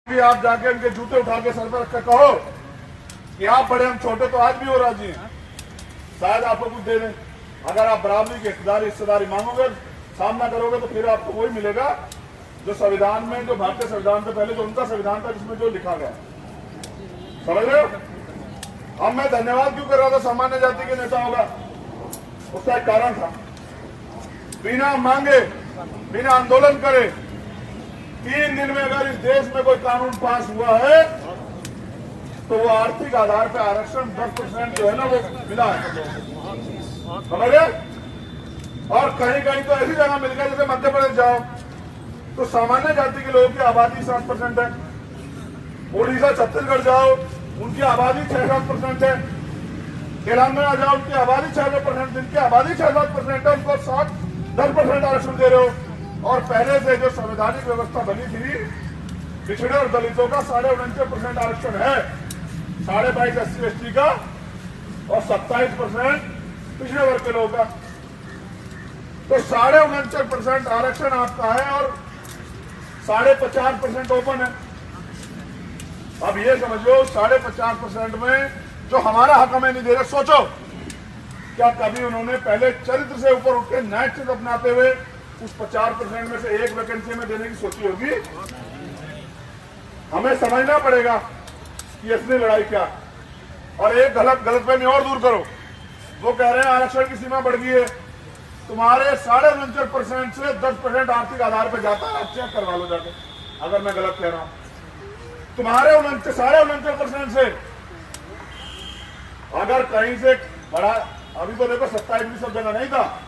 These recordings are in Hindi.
भी आप जाके इनके जूते उठा के सर पर रख कर कहो कि आप बड़े हम छोटे, तो आज भी वो राजी हैं, शायद आपको कुछ दे दें। अगर आप बराबरी की हिस्सेदारी मांगोगे, सामना करोगे, तो फिर आपको वही मिलेगा जो संविधान में, जो भारतीय संविधान से पहले जो उनका संविधान था जिसमें जो लिखा गया। समझ रहे हो? अब मैं धन्यवाद क्यों कर रहा था सामान्य जाति के नेताओं का, उसका एक कारण था। बिना मांगे, बिना आंदोलन करे 3 दिन में अगर इस देश में कोई कानून पास हुआ है तो वो आर्थिक आधार पर आरक्षण 10% जो है ना वो मिला है, समझे? और कहीं कहीं तो ऐसी जगह मिल गया, जैसे मध्य प्रदेश जाओ तो सामान्य जाति के लोगों की आबादी 7% है। उड़ीसा छत्तीसगढ़ जाओ उनकी आबादी 6-7% है। तेलंगाना जाओ उनकी आबादी 6-7%, जिनकी आबादी 6-7% है उनको 7-10% आरक्षण दे रहे हो। और पहले से जो संवैधानिक व्यवस्था बनी थी, पिछड़े और दलितों का 49.5% आरक्षण है, 22.5% SC/ST का और 27% पिछड़े वर्ग के लोगों का। तो 49.5% आरक्षण आपका है और 50.5% ओपन है। अब ये समझो 50.5% में जो हमारा हक हमें नहीं दे रहे, सोचो क्या कभी उन्होंने पहले चरित्र से ऊपर उठ के नैतिकता अपनाते हुए उस 50% में से एक वैकेंसी में देने की सोची होगी? हमें समझना पड़ेगा कि असली लड़ाई क्या। और एक गलतफहमी और दूर करो, वो कह रहे हैं आरक्षण की सीमा बढ़ गई है, तुम्हारे 49.5% से 10% आर्थिक आधार पर जाता है। आप चेक करवा लो जाके अगर मैं गलत कह रहा हूं। तुम्हारे 49.5% से अगर कहीं से बढ़ा, अभी तो देखो 27 भी सब जगह नहीं था,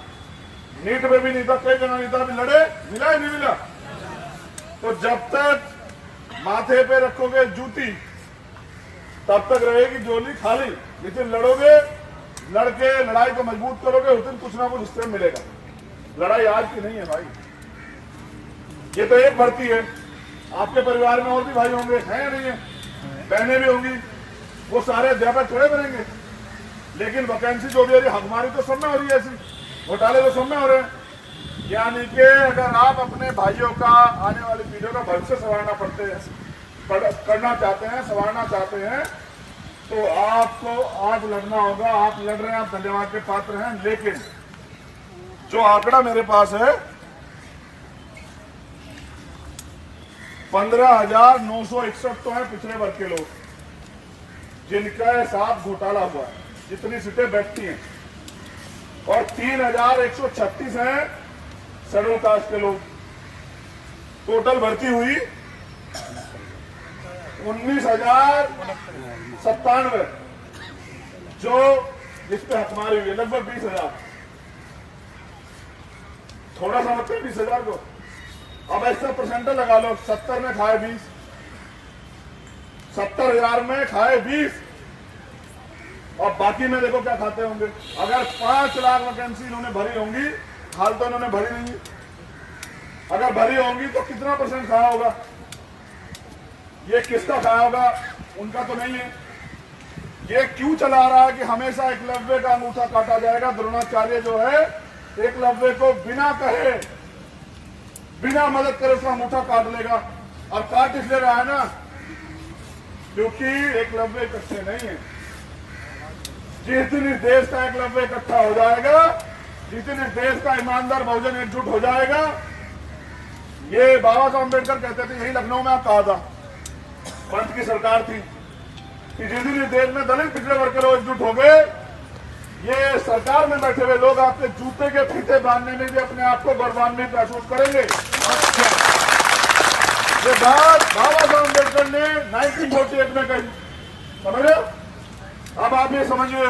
नीट में भी नहीं था, कई जगह नहीं था, अभी लड़े, मिला ही नहीं मिला। तो जब तक माथे पे रखोगे जूती तब तक रहेगी झोली खाली, लेकिन लड़ोगे, लड़के लड़ाई को मजबूत करोगे, उस दिन कुछ ना कुछ हिस्से मिलेगा। लड़ाई आज की नहीं है भाई, ये तो एक भर्ती है। आपके परिवार में और भी भाई होंगे, हैं या नहीं है, बहनें भी होंगी, वो सारे अध्यापक खड़े बनेंगे, लेकिन वैकेंसी जो भी है हमारी तो सब में हो रही है, ऐसी घोटाले तो सब में हो रहे हैं। यानी कि अगर आप अपने भाइयों का, आने वाली पीढ़ियों का भविष्य संवारना करना चाहते हैं, संवारना चाहते हैं, तो आपको आज लड़ना होगा। आप लड़ रहे हैं, आप धन्यवाद के पात्र हैं, लेकिन जो आंकड़ा मेरे पास है 15,961 तो है पिछड़े वर्ग के लोग जिनका साथ घोटाला हुआ है, जितनी सीटें बैठती हैं, और 3,136 हैं शेड्यूल कास्ट के लोग। टोटल भर्ती हुई 19,097 जो जिसपे हकमारी हुई है, लगभग 20,000, थोड़ा सा मतलब 20,000 को। अब ऐसा परसेंटेज लगा लो, 70 में खाए 20, 70,000 में खाए 20, और बाकी में देखो क्या खाते होंगे। अगर 5 लाख वैकेंसी इन्होंने भरी होंगी, हाल तो इन्होंने भरी नहीं, अगर भरी होंगी तो कितना परसेंट खाया होगा? ये किसका खाया होगा? उनका तो नहीं है। ये क्यों चला रहा है कि हमेशा एकलव्य का अंगूठा काटा जाएगा? द्रोणाचार्य जो है एकलव्य को बिना कहे, बिना मदद करे उसका अंगूठा काट लेगा। और काट इसलिए रहा है ना क्योंकि एकलव्य इकट्ठे नहीं है। जिस दिन इस देश का एकलव्य इकट्ठा हो जाएगा, जिस दिन इस देश का ईमानदार बहुजन एकजुट हो जाएगा, ये बाबा साहब अम्बेडकर कहते थे, यही लखनऊ में आप कहा था, पंत की सरकार थी, कि जिस दिन इस देश में दलित पिछड़े वर्ग के लोग एकजुट हो गए, ये सरकार में बैठे हुए लोग आपके जूते के फीते बांधने में भी अपने आप को गौरवान्वित महसूस करेंगे। ये बात बाबा साहब अम्बेडकर ने 1948 में कही, समझ रहे हो? अब आप ये समझिए,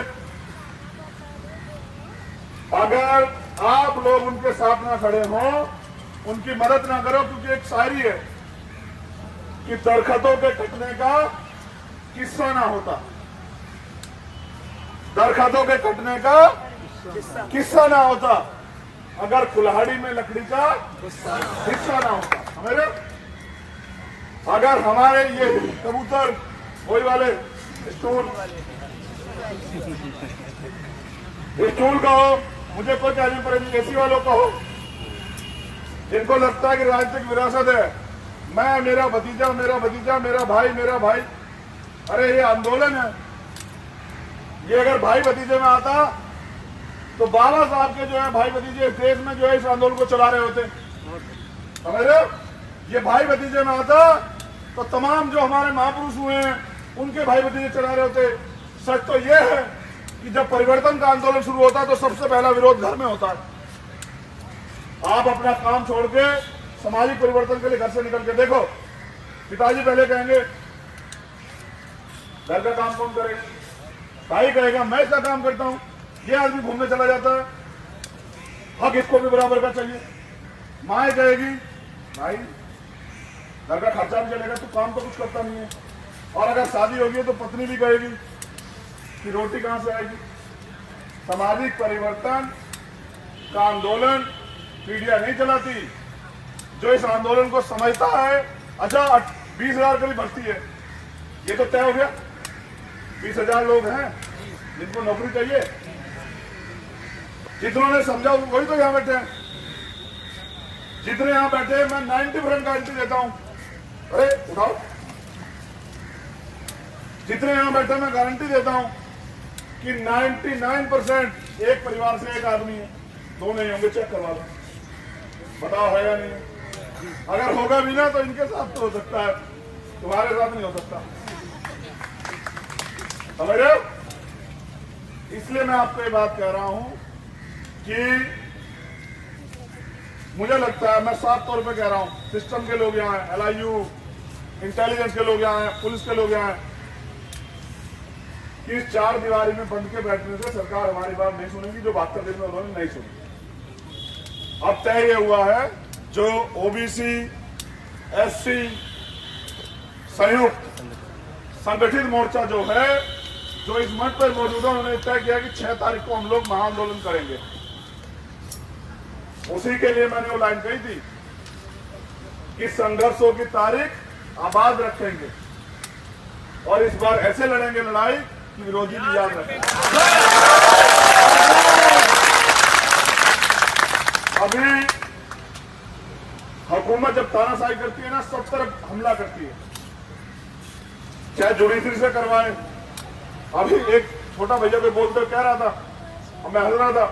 अगर आप लोग उनके साथ ना खड़े हों, उनकी मदद ना करो, क्योंकि एक शायरी है कि दरख्तों के कटने का किस्सा ना होता, दरख्तों के कटने का किस्सा ना होता, अगर कुल्हाड़ी में लकड़ी का हिस्सा ना होता। हमारे अगर हमारे ये कबूतर, वही वाले स्टूल कहो, मुझे कोई चाहिए पड़ेगी, एसी वालों कहो, जिनको लगता है कि राजनीतिक विरासत है, मैं, मेरा भतीजा, मेरा भाई, अरे ये आंदोलन है। ये अगर भाई भतीजे में आता तो बाबा साहब के जो है भाई भतीजे इस देश में जो है इस आंदोलन को चला रहे होते, समझ रहे हो? ये भाई भतीजे में आता तो तमाम जो हमारे महापुरुष हुए हैं उनके भाई भतीजे चला रहे होते। सच तो ये है कि जब परिवर्तन का आंदोलन शुरू होता है तो सबसे पहला विरोध घर में होता है। आप अपना काम छोड़ के सामाजिक परिवर्तन के लिए घर से निकल के देखो, पिताजी पहले कहेंगे घर का काम कौन करेगा, भाई कहेगा मैं इसका काम करता हूं, ये आदमी घूमने चला जाता है, हक इसको भी बराबर का चाहिए। माँ कहेगी भाई घर का खर्चा भी चलेगा, तू काम तो कुछ करता नहीं है। और अगर शादी होगी तो पत्नी भी कहेगी कि रोटी कहां से आएगी। सामाजिक परिवर्तन का आंदोलन पीढ़ियां नहीं चलाती। जो इस आंदोलन को समझता है, अच्छा 20,000 की भर्ती है, ये तो तय हो गया, 20,000 लोग हैं जिनको नौकरी चाहिए, जितनों ने समझा वही तो यहां बैठे हैं। जितने यहां बैठे मैं 90% गारंटी देता हूं, अरे उठाओ, जितने यहां बैठे मैं गारंटी देता हूं कि 99% एक परिवार से एक आदमी है, दो नहीं होंगे, चेक करवा लो, बताओ है या नहीं। अगर होगा भी ना तो इनके साथ तो हो सकता है, तुम्हारे साथ नहीं हो सकता, समझ रहे हो? इसलिए मैं आपको ये बात कह रहा हूं कि मुझे लगता है, मैं साफ तौर पे कह रहा हूं, सिस्टम के लोग यहाँ हैं, LIU, इंटेलिजेंस के लोग यहाँ हैं, पुलिस के लोग यहाँ हैं, इस 4 दीवारी में बंद के बैठने से सरकार हमारी बात नहीं सुनेगी, जो 72 दिन में उन्होंने नहीं सुनी। अब तय ये हुआ है, जो OBC, SC संयुक्त संगठित मोर्चा जो है, जो इस मंच पर मौजूद है, उन्होंने तय किया कि 6 तारीख को हम लोग महाआंदोलन करेंगे। उसी के लिए मैंने वो लाइन कही थी कि संघर्षों की तारीख आबाद रखेंगे और इस बार ऐसे लड़ेंगे लड़ाई कि विरोधी भी याद रखें। अभी हुकूमत जब तानाशाही करती है ना, सब तरफ हमला करती है, चाहे जुडिशरी से करवाए। अभी एक छोटा भैया को बोलते कह रहा था, और मैं हंस रहा था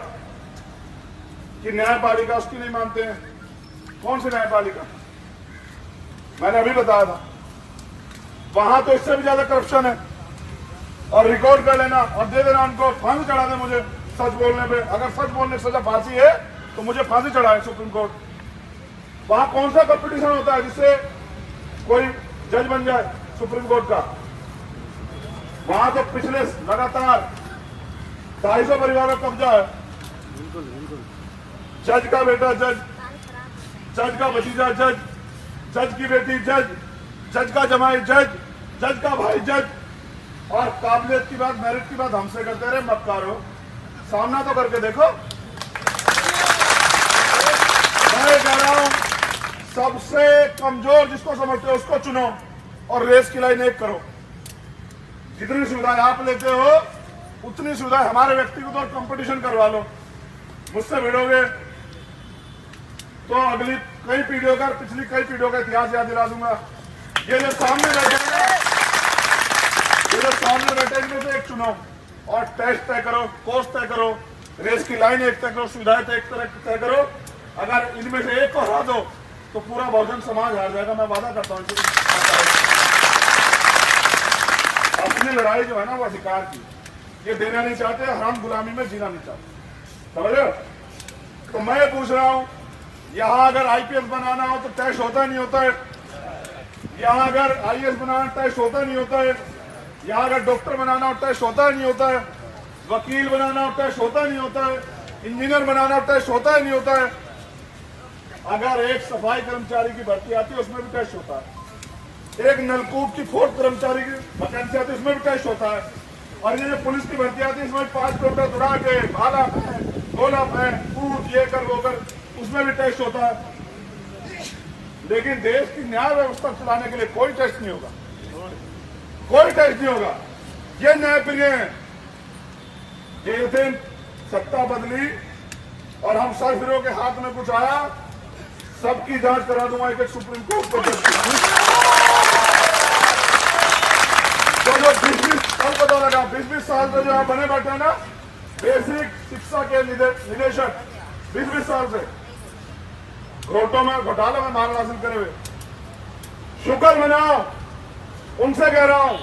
कि न्यायपालिका उसकी नहीं मानते हैं। कौन सी न्यायपालिका? मैंने अभी बताया था, वहां तो इससे भी ज्यादा करप्शन है। और रिकॉर्ड कर लेना और दे देना उनको, फांसी चढ़ा दे मुझे सच बोलने पे। अगर सच बोलने की सजा फांसी है तो मुझे फांसी चढ़ाए सुप्रीम कोर्ट। वहां कौन सा कंपटीशन होता है जिससे कोई जज बन जाए सुप्रीम कोर्ट का? वहां तो पिछले लगातार 250 परिवारों का कब्जा है। जज का बेटा जज, जज का भतीजा जज, जज की बेटी जज, जज का जमाई जज, जज का भाई जज। और काबिलियत की बात, मेरिट की बात हमसे करते रहे, मत करो, सामना तो करके देखो। मैं कह रहा हूं, सबसे कमजोर जिसको समझते हो उसको चुनो और रेस की लाइन एक करो। जितनी सुविधाएं आप लेते हो उतनी सुविधाएं हमारे व्यक्तिगत और कंपटीशन करवा लो। मुझसे भिड़ोगे तो अगली कई पीढ़ियों का, पिछली कई पीढ़ियों का इतिहास याद दिला दूंगा। ये जो सामने बैठे, ये जो सामने बैठे इनमें से एक चुनो और टेस्ट तय करो, कोर्स तय करो, रेस की लाइन एक तय करो, सुविधाएं तय करो। अगर इनमें से एक को हरा दो तो पूरा बहुजन समाज हार जाएगा, मैं वादा करता हूं। अपनी लड़ाई जो है ना वो अधिकार की, ये देना नहीं चाहते, हम गुलामी में जीना नहीं चाहते, समझ रहे? तो मैं पूछ रहा हूं, यहां अगर IPS बनाना हो तो टेस्ट होता नहीं होता है, यहां अगर IAS बनाना टेस्ट होता नहीं होता है, यहां अगर डॉक्टर बनाना हो टेस्ट होता नहीं होता है, वकील बनाना हो टेस्ट होता नहीं होता है, इंजीनियर बनाना हो टेस्ट होता ही नहीं होता है। अगर एक सफाई कर्मचारी की भर्ती आती है उसमें भी टेस्ट होता है, एक नलकूप की 4th कर्मचारी की वैकेंसी आती है उसमें भी टेस्ट होता है, और ये जो पुलिस की भर्ती आती है इसमें 5 किलोमीटर दौड़ा के भाला है, गोला है, कूद, ये कर वो कर, उसमें भी टेस्ट होता है। लेकिन देश की न्याय व्यवस्था चलाने के लिए कोई टेस्ट नहीं होगा, कोई टेस्ट नहीं होगा। ये न्यायप्रिय है। जिस दिन सत्ता बदली और हम सरफिरों के हाथ में कुछ आया, सबकी जांच करा दूंगा एक एक सुप्रीम कोर्ट को। तो जो 20-20 कल पता लगा 20-20 साल से जो यहाँ बने बैठे हैं ना बेसिक शिक्षा के निदेशक 20-20 साल से घोटों में घोटालों में मान हासिल करे हुए, शुक्र मनाओ, उनसे कह रहा हूं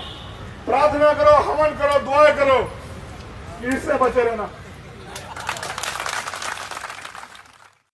प्रार्थना करो, हवन करो, दुआएं करो, इससे बचे रहना।